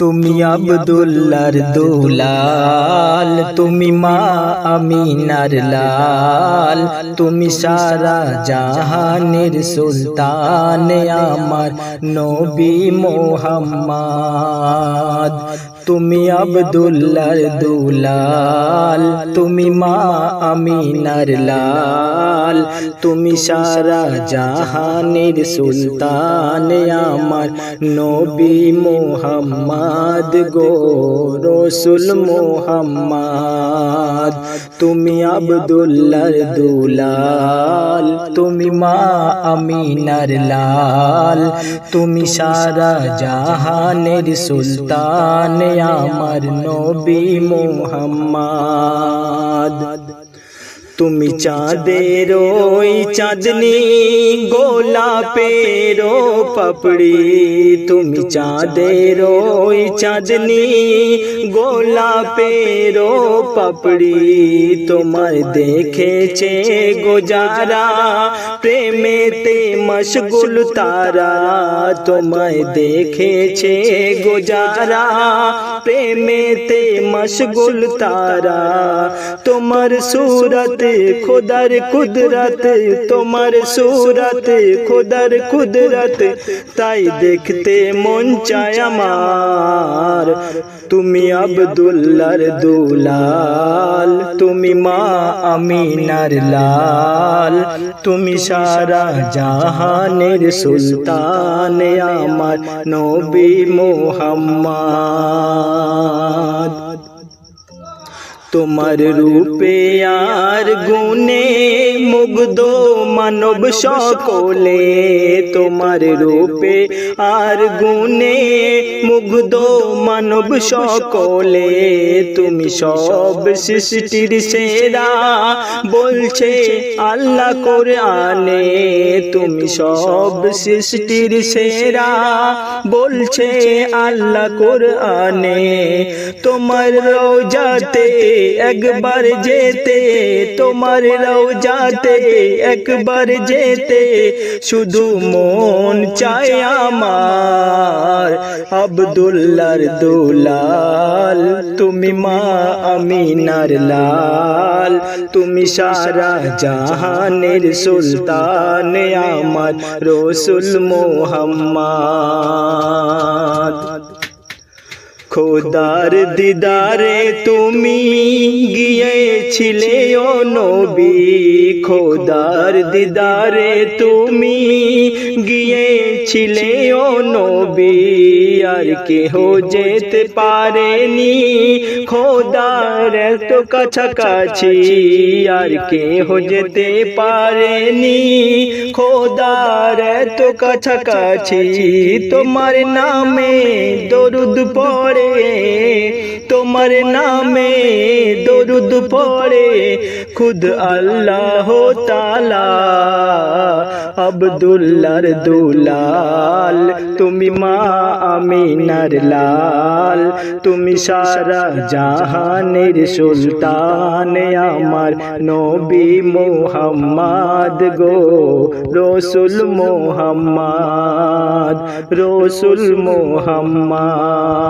তুমি আব্দুল্লাহর দুলাল, তুমি মা আমিনার লাল, তুমি সারা জাহানের সুলতান আমার নবী মুহাম্মদ। তুমি আব্দুল্লাহর দুলাল, তুমি মা আমিনার লাল, তুমি সারা জাহানের সুলতান আমার নবী মুহাম্মদ গো রাসূল মুহাম্মদ। তুমি আব্দুল্লাহর দুলাল, তুমি মা আমিনার লাল, তুমি সারা জাহানের সুলতান আমার নবী মুহাম্মদ। তুমি চাঁদের ওই চাঁদনি গোলাপের পাপড়ি, তুমি চাঁদের ওই চাঁদনি গোলাপের পাপড়ি, তোমার দেখেছে গোজারা প্রেমেতে মশগুল তারা, তোমায় দেখেছে গোজারা প্রেমেতে মশগুল তারা, তোমার सूरत खुदर कुदरत, তোমার सूरत खुदर कुदरत, তাই দেখতে মন চায় আমার। তুমি আব্দুল্লাহর দুলাল, তুমি মা আমিনার লাল, তুমি সারা জাহানের সুলতান আমার নবী মুহাম্মদ। তোমার রূপে আর গুণে মুগ্ধ মানব সকলে, তোমার রূপে আর গুণে মুগ্ধ মানব সকলে, তুমি সব সৃষ্টির সেরা বলছে আল্লাহ কোরআনে, তুমি সব সৃষ্টির সেরা বলছে আল্লাহ কোরআনে। তোমার রওজাতে একবার যেতে, তোমার রওজাতে একবার যেতে শুধু মন চায় আমার। আব্দুল্লাহর দুলাল, তুমি মা আমিনার লাল, তুমি সারা জাহানের সুলতান আমার রাসূল মুহাম্মদ। খোদার দিদারে তুমি গিয়েছিলে ও নবী, খোদার দিদারে তুমি গিয়েছিলে ও নবী, আর কেহ যেতে পারেনি খোদার এত কাছাকাছি, আর কেহ যেতে পারেনি খোদার এত কাছাকাছি। তোমার নামে দরুদ পড়ে, তোমার নামে দরুদ পড়ে খুদ আল্লাহ তাআলা। আব্দুল্লাহর দুলাল, তুমি মা আমিনার লাল, তুমি সারা জাহানের সুলতান আমার নবী মুহাম্মদ গো রাসূল মুহাম্মদ, রাসূল মুহাম্মদ।